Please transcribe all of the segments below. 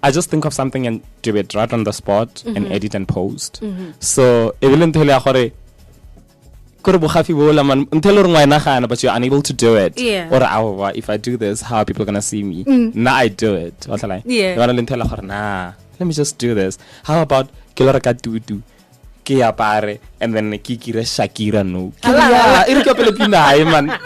I just think of something and do it right on the spot and edit and post. So it will until but you're unable to do it. Yeah. Or if I do this, how are people gonna see me? Now I do it. Yeah. Nah, let me just do this. How about Kiloraka do and then Kikira Shakira no. Man.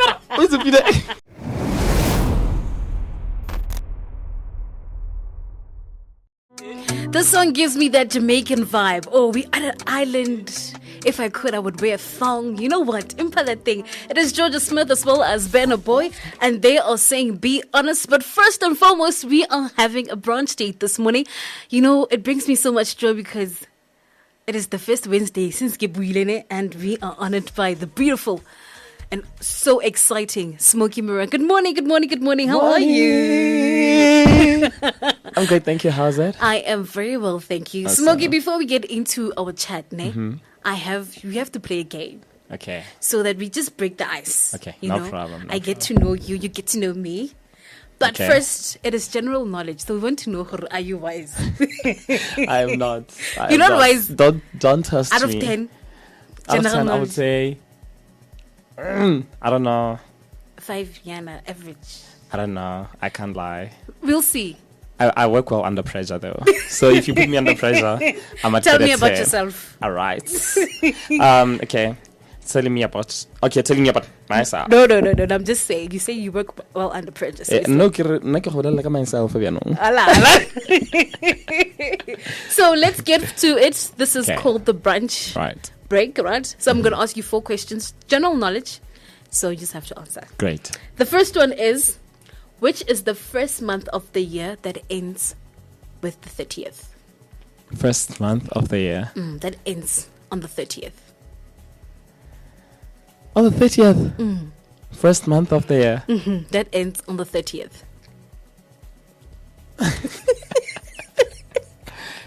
This song gives me that Jamaican vibe. Oh, we at an island. If I could, I would wear a thong. You know what? Impala thing. It is Georgia Smith as well as Ben Boy, and they are saying be honest. But first and foremost, we are having a brunch date this morning. You know, it brings me so much joy because it is the first Wednesday since Gebuilene, and we are honored by the beautiful and so exciting Smokey Mirror. Good morning, good morning, good morning. How are you? I'm great, thank you. How's it? I am very well, thank you. Awesome. Smokey, before we get into our chat, we have to play a game. Okay. So that we just break the ice. Okay, you no know? problem. I get to know you, you get to know me. But Okay. first, it is general knowledge. So we want to know, are you wise? I am not. You're not wise. Don't test Out me. of 10, Out of general 10, I would knowledge. say, I don't know. 5, Yana, average. I don't know. I can't lie. We'll see. I work well under pressure, though. So if you put me under pressure, I'm a Tell me about yourself. All right. Okay. Telling me about myself. No. I'm just saying. You say you work well under pressure. So, No, ke hola like myself. Ala. So let's get to it. This is Okay. called the brunch Right. break, right? So I'm going to ask you 4 questions, general knowledge. So you just have to answer. Great. The first one is, which is the first month of the year that ends with the 30th? First month of the year. That ends on the 30th. On the 30th. First month of the year. That ends on the 30th.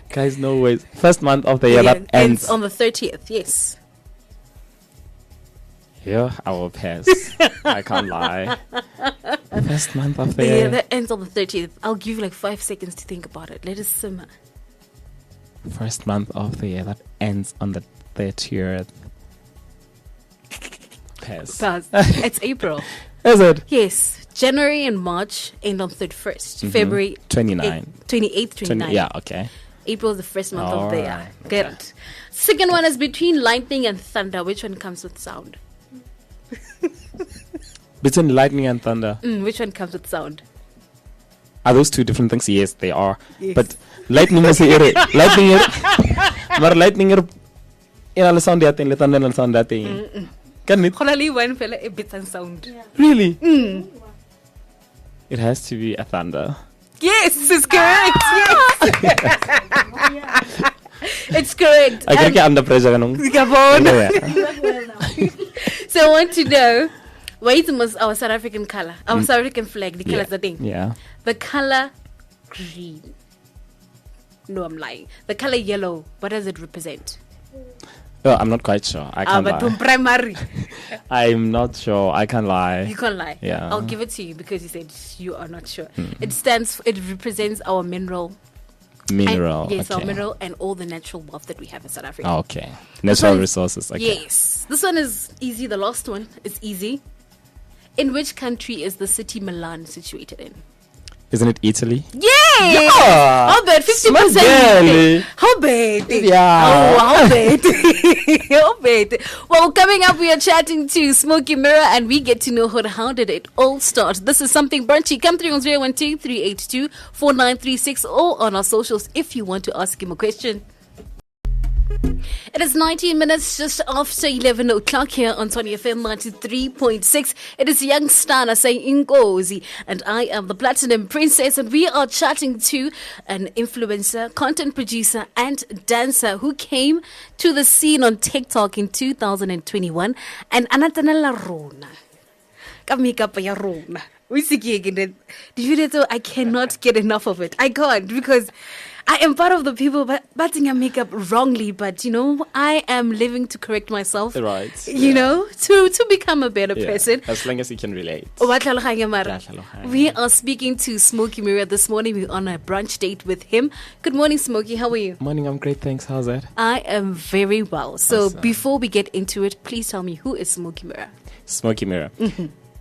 Guys, no ways. First month of the year Yeah, that ends. on the 30th, yes. Yeah, I will pass. I can't lie. First month of the Yeah, year. that ends on the 30th. I'll give you like 5 seconds to think about it. Let it simmer. First month of the year that ends on the 30th. Pass. Pass. It's April. Is it? Yes. January and March end on 31st. February 29. 28th, 29th. Yeah, okay. April is the first month of the year. Alright, Get okay. it. Second one is between lightning and thunder. Which one comes with sound? Between lightning and thunder. Which one comes with sound? Are those two different things? Yes, they are. Yes. But lightning is here. Lightning is. But lightning is. In a sound that thing, thunder and sound that thing. Can it? Only one fella a bit and sound. Yeah. Really? It has to be a thunder. Yes, it's correct. Yes. It's correct. I can't get under pressure. No? Come on. So I want to know, what is our South African color? Our South African flag, the colors, the thing. Yeah. The color green. No, I'm lying. The color yellow, what does it represent? Oh, I'm not quite sure. I can't But lie. primary. I'm not sure. I can't lie. You can't lie. Yeah. I'll give it to you because you said you are not sure. It represents our mineral. Mineral. Yes, okay. our mineral and all the natural wealth that we have in South Africa. Oh, okay. Natural one- resources. Okay. Yes. This one is easy. The last one is easy. In which country is the city Milan situated in? Isn't it Italy? Yay! Yeah! How bad? 50%. Smart How bad? Yeah. Oh, how bad? How bad? Well, coming up, we are chatting to Smokey Mirror and we get to know how did it all start. This is something brunchy. Come through on 012-382-4936 or on our socials if you want to ask him a question. It is 19 minutes just after 11 o'clock here on Tshwane FM 93.6. It is Young Stana saying Ingozi, and I am the Platinum Princess, and we are chatting to an influencer, content producer, and dancer who came to the scene on TikTok in 2021 and anatanela rona. Ka makeup ya rona. The video, I cannot get enough of it. I can't because I am part of the people batting a makeup wrongly, but you know, I am living to correct myself. Right. You know, to become a better person. As long as you can relate. We are speaking to Smokey Mirror this morning. We're on a brunch date with him. Good morning, Smokey. How are you? Morning, I'm great, thanks. How's it? I am very well. So Awesome. before we get into it, please tell me, who is Smokey Mirror? Smokey Mirror.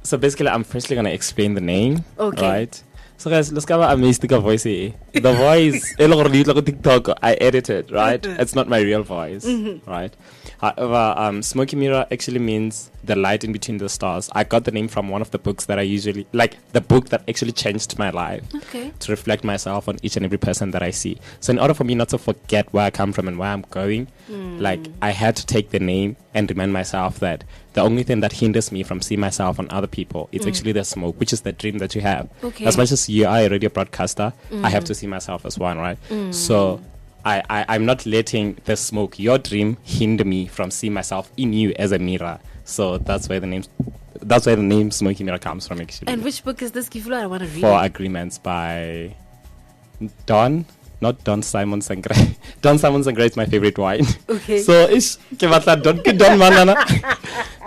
So basically, I'm firstly going to explain the name. Okay. Right? So guys, let's cover amazing voice. The voice, TikTok, I edited, right? It's not my real voice, right? However, Smokey Mirror actually means the light in between the stars. I got the name from one of the books that I usually, like the book that actually changed my life. Okay. To reflect myself on each and every person that I see. So in order for me not to forget where I come from and where I'm going, like I had to take the name and remind myself that the only thing that hinders me from seeing myself on other people is actually the smoke, which is the dream that you have. Okay. As much as you are a radio broadcaster, I have to see myself as one, right? So I'm not letting the smoke, your dream, hinder me from seeing myself in you as a mirror. So that's where the name Smokey Mirror comes from, actually. And which book is this? Kiflo, I want to read 4 it. Agreements by not Don Simon Sangre. Don Simon Sangre is my favorite wine. Okay. So it's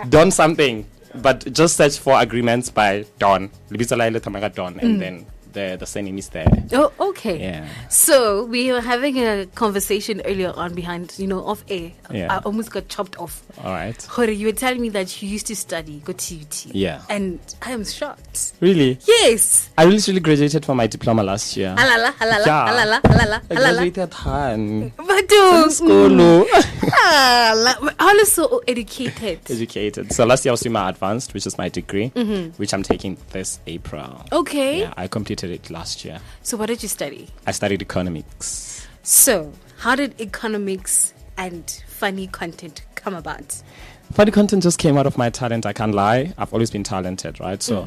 Don something. But just search 4 Agreements by Don. Don, and then the surname is there. Oh, okay. Yeah. So we were having a conversation earlier on behind, off air. Yeah. I almost got chopped off. All right. Hore, you were telling me that you used to study, go to UT. Yeah. And I am shocked. Really? Yes. I literally graduated from my diploma last year. Halala, halala, Yeah. halala, halala, I halala. graduated Han. Badu. School. All is so educated. Educated. So last year I was doing my advanced, which is my degree, which I'm taking this April. Okay. Yeah, I completed it last year. So what did you study? I studied economics. So how did economics and funny content come about? Funny content just came out of my talent, I can't lie. I've always been talented, right? So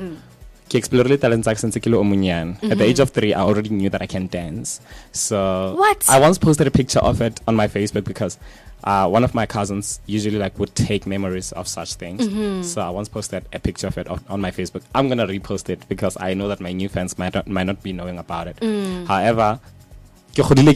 ke explore talents since kilo omunyan. At the age of 3, I already knew that I can dance. So What? I once posted a picture of it on my Facebook because one of my cousins usually would take memories of such things. So I once posted a picture of it on my Facebook. I'm gonna repost it because I know that my new fans might not be knowing about it. However, and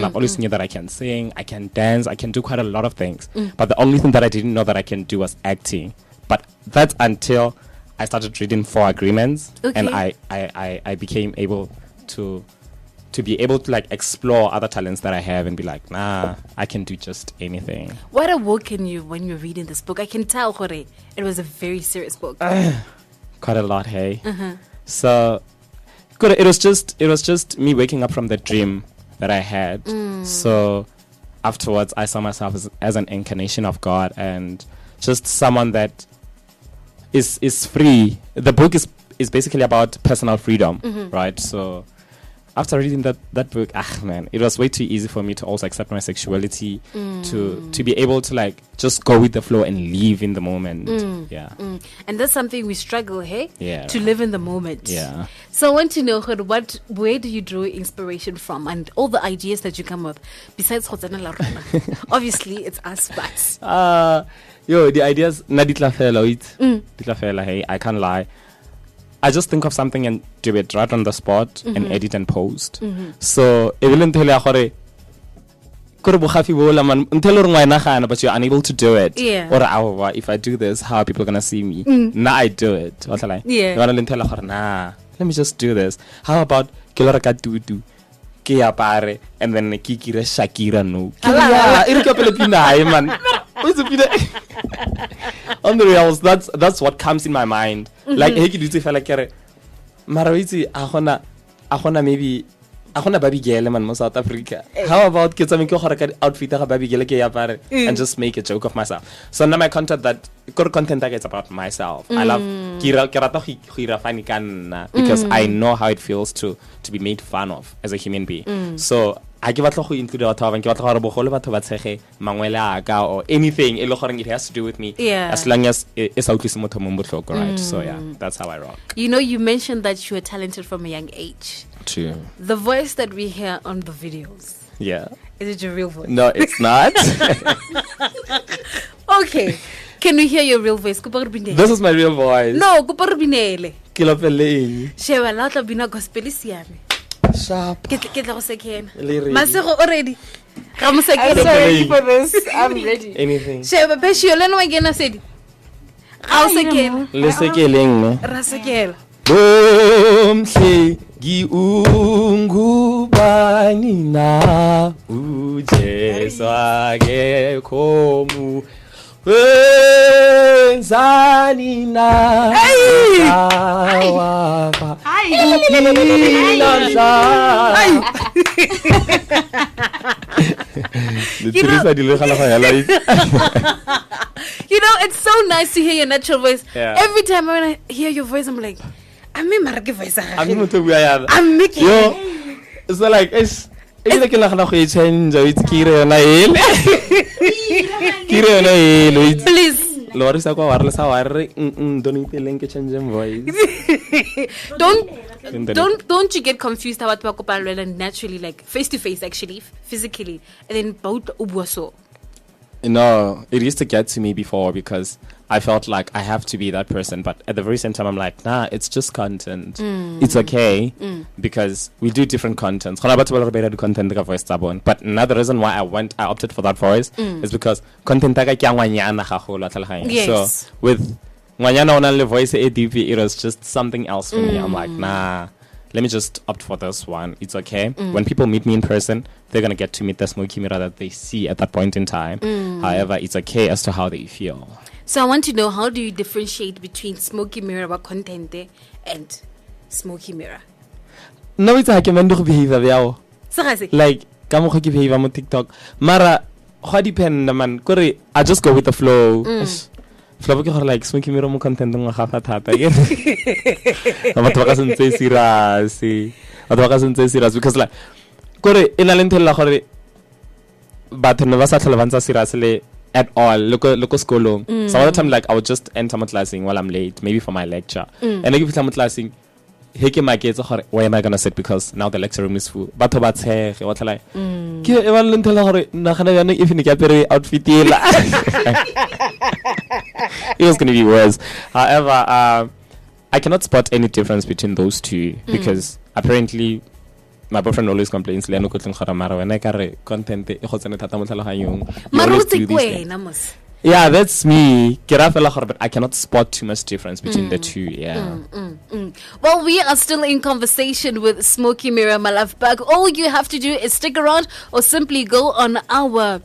I've always knew that I can sing, I can dance, I can do quite a lot of things. But the only thing that I didn't know that I can do was acting. But that's until I started reading 4 Agreements, and I became able to be able to explore other talents that I have and be like, nah, I can do just anything. What awoke in you when you were reading this book? I can tell, Hore, it was a very serious book. Quite a lot, hey. So good. It was just me waking up from the dream that I had. So afterwards, I saw myself as an incarnation of God and just someone that is free. The book is basically about personal freedom, right? So after reading that book, it was way too easy for me to also accept my sexuality, to be able to just go with the flow and live in the moment. Yeah. And that's something we struggle, hey? Yeah. To live in the moment. Yeah. So I want to know, where do you draw inspiration from and all the ideas that you come up besides Hotzana La Rona? Obviously, it's us, but the ideas na ditla fela, ditla fela, hey, I can't lie. I just think of something and do it right on the spot and edit and post. So it will tell you but you're unable to do it. Yeah. Or if I do this, how are people gonna see me? Nah, I do it. Yeah. You wanna tell her, nah, let me just do this. How about Kiloraka do? And then Kikira Shakira no. Man. On the reals, that's what comes in my mind. Like hey, you feel like Marawiti ahona maybe ahona baby girl man mo South Africa. How about kids make your outfit baby girl ke apare and just make a joke of myself. So now my content is about myself. I love because I know how it feels to be made fun of as a human being. So I give go include or anything it has to do with me. Yeah. As long as it's right. So yeah, that's how I rock. You mentioned that you were talented from a young age. True. The voice that we hear on the videos. Yeah. Is it your real voice? No, it's not. Okay. Can we hear your real voice? Kupa re binele. This is my real voice. No, kupa re binele. Ke lopeleng. Sheba la tla bina gospel siame. Sharp. Ke tla go sekena. Le ready. Masego already. Ga mo I'm sekena. so ready for this. I'm ready. Anything. Sheba pesho le no ngena sedi. Ga o sekena. Le sekeleng ne. Ra sekela. Bomhle giungubani na ujeswa ke komu wenzani na awapa You know, it's so nice to hear your natural voice. Yeah. Every time when I hear your voice, I'm like, I'm making voice. I'm making. Yo, it's not like it's like you're not going to change. It's kire na ele. Kire na ele. Please. Lori sa kwa warle sa warre don't ipeleng ke change voice. Don't you get confused about and naturally, like face to face, actually, physically, and then both ubuaso. No, it used to get to me before because I felt like I have to be that person, but at the very same time I'm like, nah, it's just content. It's okay because we do different content. But another reason why I opted for that voice is because content Yes. so with Mwanyana voice ADP, it was just something else for me. I'm like, nah, let me just opt for this one. It's okay. When people meet me in person, they're going to get to meet the Smokey Mirror that they see at that point in time. However, it's okay as to how they feel. So I want to know, how do you differentiate between Smokey Mirror about content and Smokey Mirror? No, it's like behavior. Like, come on, behavior on TikTok. Mara, how depend man? I just go with the flow. Flow ke like Smokey Mirror mo content ng gaga thata again. Batho ba ka sentse serious because like kore ina le ntella gore batho ne ba sa tlhela ba ntsa serious le at all. Look skolong. Some other time like I would just enter my classing while I'm late, maybe for my lecture. And like if I'm classing, heke maketse gore where am I going to sit because now the lecture room is full. Batho ba tshege wa tlhala. Ke e ba le ntella gore nagana yana if ne ke apere outfit ela. It was going to be worse. However, I cannot spot any difference between those two because apparently my boyfriend always complains when I content yeah, that's me. But I cannot spot too much difference between the two. Yeah. Well, we are still in conversation with Smokey Mirror, my love bug. All you have to do is stick around or simply go on our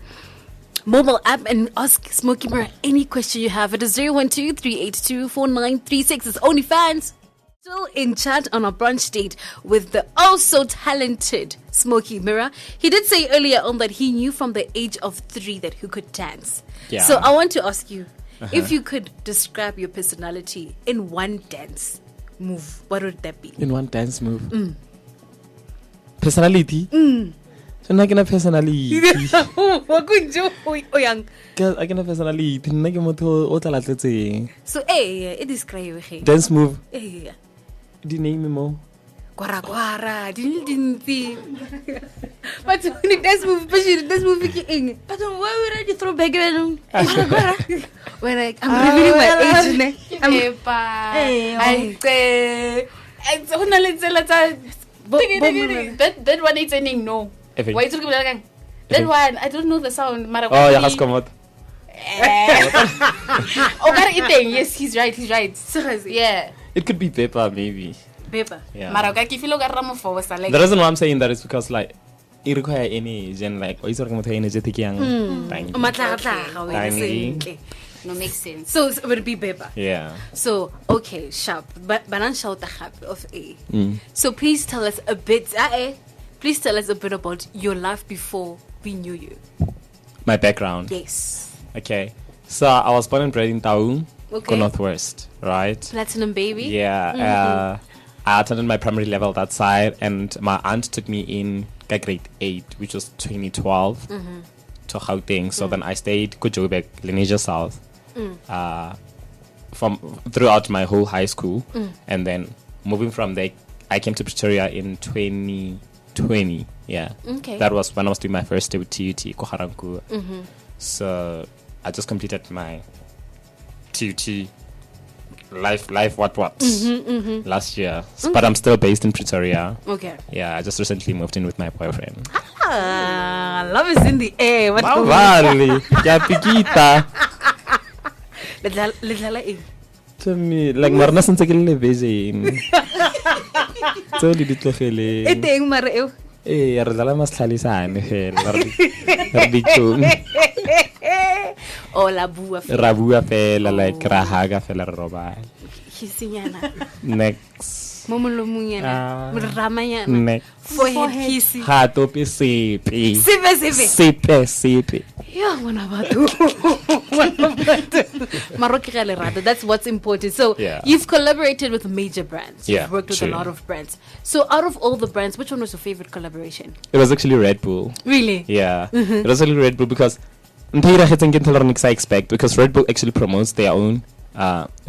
mobile app and ask Smokey Mirror any question you have. It is 012-382-4936. It's OnlyFans. Still in chat on our brunch date with the also talented Smokey Mirror. He did say earlier on that he knew from the age of 3 that he could dance. Yeah. So I want to ask you, if you could describe your personality in one dance move, what would that be? In one dance move? Personality? So na ke na personality. Wa kunjo o yang. I can have personality. Nna ke motho o tlalatletseng. So it describe he. Dance move. Di name mo. Kwara dinti. But when it dance move, dance move ke eng. But why we ready throw back when when I'm revealing my age ne. That one is ending no. Why is it like that one? I don't know the sound. Oh, yeah, has come out. Yes, he's right. Yeah. It could be paper, maybe. Paper. Yeah. The reason why I'm saying that is because like it requires any gen like or is energetic young. No, makes sense. So it would be paper. Yeah. So okay, sharp. But banan shout of A. So please tell us a bit. Please tell us a bit about your life before we knew you. My background. Yes. Okay. So I was born and bred in Taung, Okay. Northwest, right? Platinum baby. Yeah. I attended my primary level that side, and my aunt took me in grade 8, which was 2012, to Gauteng. So then I stayed Kujobek, Lenasia South, from throughout my whole high school, and then moving from there, I came to Pretoria in 2020. Yeah. Okay. That was when I was doing my first day with TUT, Koharanku. So I just completed my to life what last year. But I'm still based in Pretoria. Okay. Yeah, I just recently moved in with my boyfriend. Love is in the air. What Vale, ya pikita. To me, like marna sentse ke le virgin. So le ditlogele. E teng mara eo. Eh, re dala mastlhalisane fela. Re ditšong. O la bua fela. Ra bua fela like ra haga fela re robala. Kisinyana. Next. Momolomong yana. Ramanyana. Next. Forehead kissy. Ha topi sipi. Sipe. Yeah, that's what's important. So you've collaborated with major brands. You've worked with a lot of brands. So out of all the brands, which one was your favorite collaboration? It was actually Red Bull. Really? Yeah. It was actually Red Bull because I expect because Red Bull actually promotes their own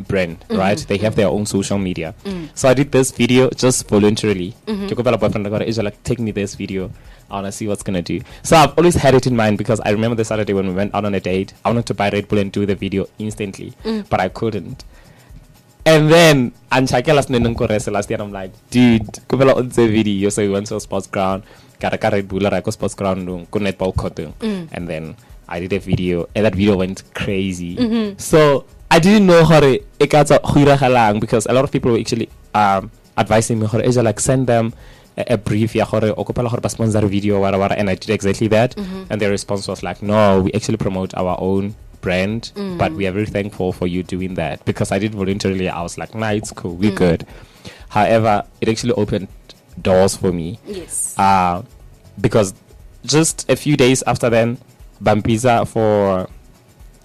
brand, right? They have their own social media. So I did this video just voluntarily. Like, take me this video. I want to see what's going to do. So I've always had it in mind because I remember the Saturday when we went out on a date. I wanted to buy Red Bull and do the video instantly, but I couldn't. And then last year I'm like, dude, kupela on the video. So we went to a sports ground, got a Red Bull, like a sports ground, and then I did a video, and that video went crazy. So I didn't know how to because a lot of people were actually advising me how like send them a brief sponsor video and I did exactly that, and their response was like, no, we actually promote our own brand, but we are very thankful for you doing that, because I did voluntarily. I was like, nah, it's cool, we're good. However, it actually opened doors for me, because just a few days after then, Bampiza for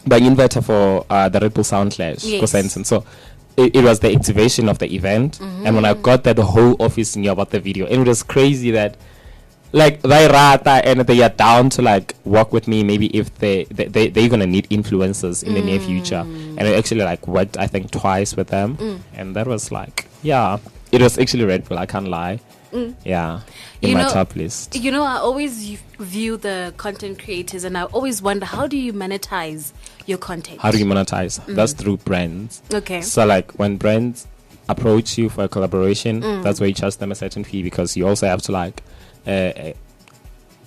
by invited for the Red Bull Sound Clash. So it was the activation of the event, and when I got there, the whole office knew about the video, and it was crazy that like they rata and they are down to like work with me, maybe if they're gonna need influencers in the near future. And I actually like worked, I think, twice with them, and that was like, yeah, it was actually Red Bull, I can't lie. Yeah, in my top list. You know, I always view the content creators, and I always wonder, how do you monetize your content? How do you monetize? That's through brands. Okay. So like when brands approach you for a collaboration, that's where you charge them a certain fee, because you also have to like a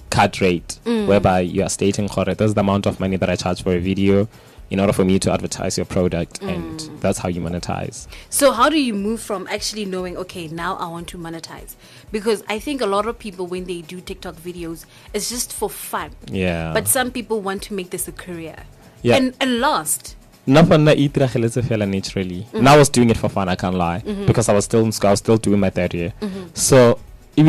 cut rate, whereby you are stating, this is the amount of money that I charge for a video in order for me to advertise your product, and that's how you monetize. So how do you move from actually knowing, okay, now I want to monetize? Because I think a lot of people, when they do TikTok videos, it's just for fun. Yeah. But some people want to make this a career. Yeah. And last. Naturally. Now I was doing it for fun, I can't lie. Because I was still in school, I was still doing my third year. So I'm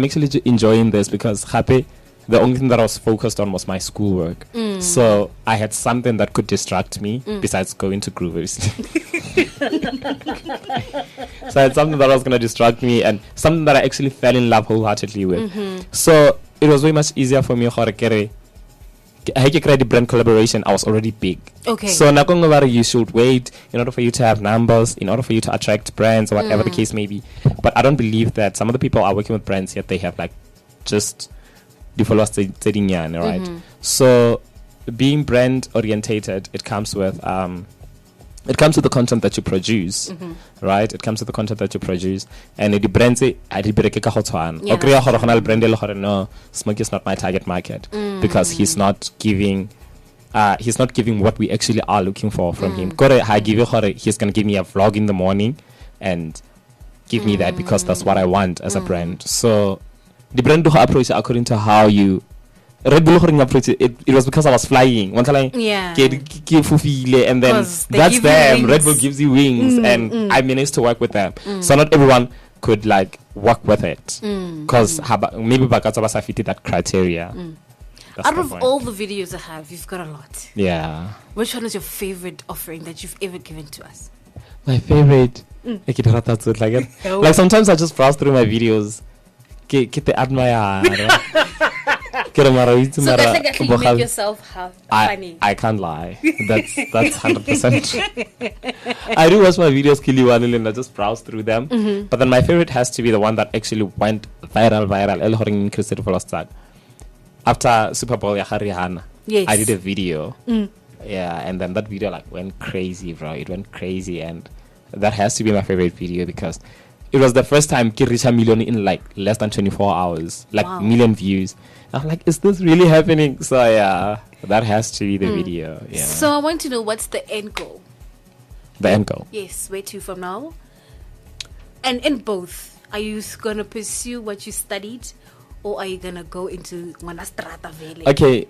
actually enjoying this, because happy. The only thing that I was focused on was my schoolwork. So I had something that could distract me besides going to Groovers. So I had something that was going to distract me, and something that I actually fell in love wholeheartedly with. So it was way much easier for me to create brand collaboration. I was already big. Okay. So you should wait in order for you to have numbers, in order for you to attract brands, or whatever the case may be. But I don't believe that some of the people are working with brands, yet they have like just the followers right? So being brand orientated, it comes with the content that you produce, right? It comes with the content that you produce, and the brands no, Smokey is not my target market, because he's not giving what we actually are looking for from him. He's gonna give me a vlog in the morning and give me that, because that's what I want as a brand. So the brand do approach it according to how you Red Bull approach it. It was because I was flying. One time, and then that's them. Red Bull gives you wings, and I managed to work with them. So not everyone could like work with it, because maybe Bakatsa fitted that criteria. Out of all the videos I have, you've got a lot. Yeah. Which one is your favorite offering that you've ever given to us? My favorite. Like sometimes I just browse through my videos. So actually make yourself funny. I can't lie. That's 100%. I do watch my videos and I just browse through them. But then my favorite has to be the one that actually went viral. After Super Bowl, Rihanna, I did a video. Yeah, and then that video like went crazy, bro. It went crazy, and that has to be my favorite video because it was the first time I reached 1 million in like less than 24 hours, like million views. I'm like, is this really happening? So yeah, that has to be the video. Yeah. So I want to know, what's the end goal? The end goal. Yes, where to from now? And in both, are you gonna pursue what you studied, or are you gonna go into Manastrata Valley? Okay,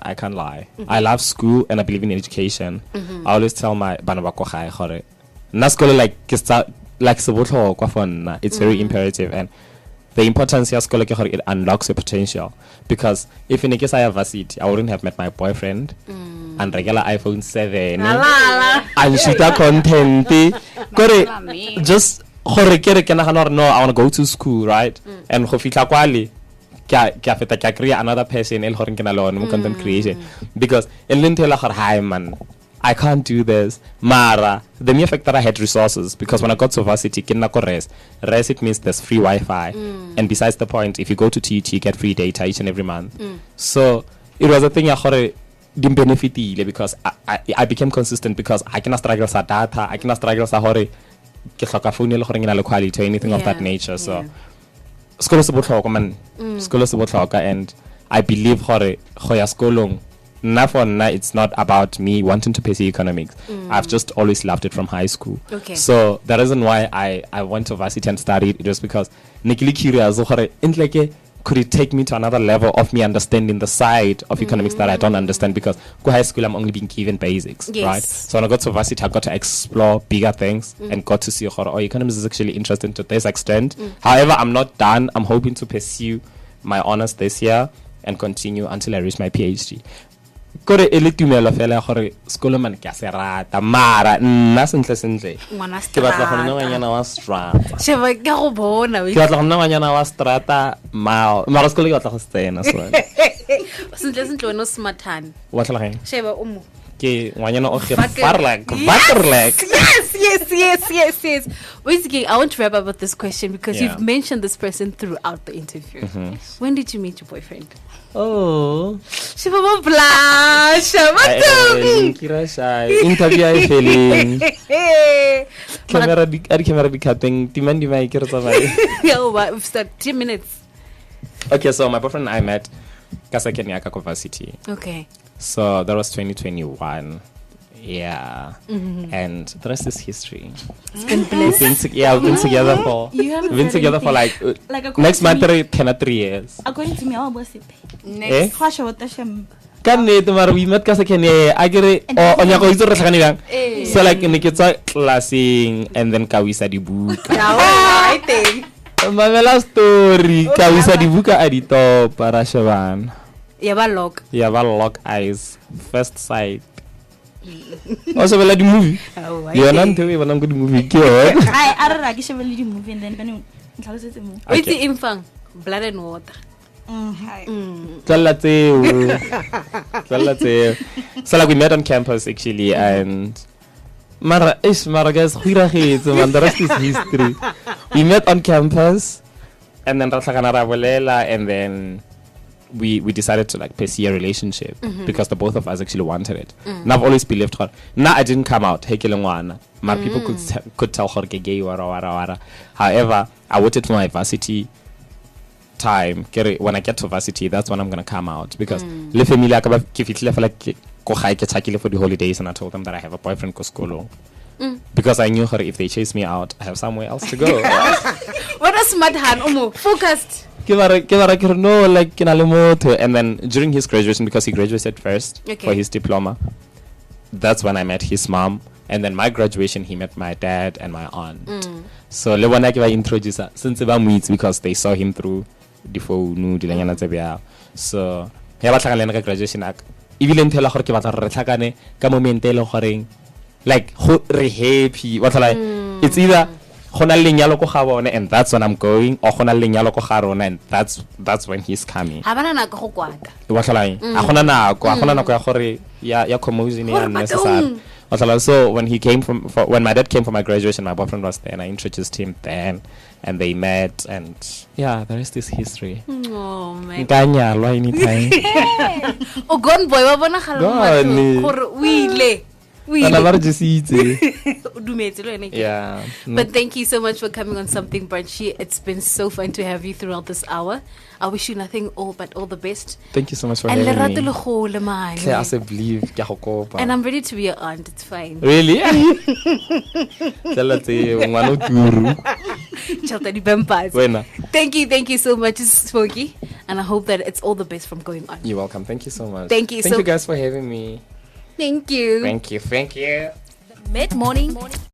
I can't lie. I love school and I believe in education. I always tell my bana it's very imperative, and the importance of school it unlocks your potential, because if in a case I have varsity, I wouldn't have met my boyfriend and regular iPhone 7 and shoot content. Just no, I want to go to school, right? And another person content creation, because hi man, I can't do this. Mara, the mere fact that I had resources, because when I got to varsity, res it means there's free Wi-Fi, and besides the point, if you go to TUT, you get free data each and every month. So it was a thing didn't benefit because I became consistent, because I cannot struggle sa data, I cannot struggle sa quality or anything of that nature. So school is man. School is and I believe it's not about me wanting to pursue economics. I've just always loved it from high school. Okay. So the reason why I went to varsity and studied it was because Nikili curious could it take me to another level of me understanding the side of economics that I don't understand, because go high school I'm only being given basics, right? So when I got to varsity I got to explore bigger things and got to see economics is actually interesting to this extent. However, I'm not done. I'm hoping to pursue my honors this year and continue until I reach my PhD. Kore elitumela fela gore skolo man ke se rata mara nna sentle ke batla go nna ngwana wa strata sheba ke go bona ke batla go nna ngwana wa strata mara skolo ke batla go stena so sentle wena smartane wa tla gaeng sheba o mo ke ngwana o gefarlek waterlek yes. Basically, I want to wrap up with this question, because you've mentioned this person throughout the interview. When did you meet your boyfriend? Oh, Shiva blush. Interview I failing. Camera be cutting. Demand my we've started 10 minutes. Okay, so my boyfriend and I met Kasakenya Varsity. Okay. So that was 2021. Yeah. And the rest is history. It's been blessed. We've been together for like next month 3 years. According to me, I was next. We met Kasakenya. I get it. So like in the classing and then Kawisa di book. I think. My last story. Kawisa di book at the top. Parashavan. Yaba lock eyes. First sight. Also, we like the movie. You're not telling me when I'm going to movie. I like the movie and then what's the infant? Blood and water. So like we met on campus actually, and Mara guys, the rest is history. We met on campus, and then and then we decided to like pursue a relationship because the both of us actually wanted it. And I've always believed her. Now I didn't come out. My people could tell her gay. However, I waited for my varsity time. When I get to varsity, that's when I'm gonna come out, because le family for the holidays, and I told them that I have a boyfriend because I knew her, if they chase me out, I have somewhere else to go. What a smart hand, focused. No, like and then during his graduation, because he graduated first for his diploma, that's when I met his mom, and then my graduation he met my dad and my aunt. So le bona ke ba introduce since ba meet, because they saw him through the phone dilanyana tse bya. So ya ba tlhagalena ka graduation ak ibile ntela gore ke batla re tlhakane ka moment e le goreng like re happy what like it's either gona lenyalo ko ga bone and that's when I'm going, or gona lenyalo ko ga rona and that's when he's coming. Ha bana nako go kwata wa tlhalang a gona nako ya gore ya commotion ya necessary So when my dad came for my graduation, my boyfriend was there, and I introduced him then, and they met, and yeah, the rest is history. Oh man. Nkanyalwa anytime. Oh, gone boy, wa bona khala gore o ile. Yeah. But thank you so much for coming on Something Brunchy. It's been so fun to have you throughout this hour. I wish you nothing but all the best. Thank you so much for having me. And I'm ready to be your aunt. It's fine. Really? Thank you so much, Smokey. And I hope that it's all the best from going on. You're welcome. Thank you so much. Thank you guys for having me. Thank you. Thank you. Mid-morning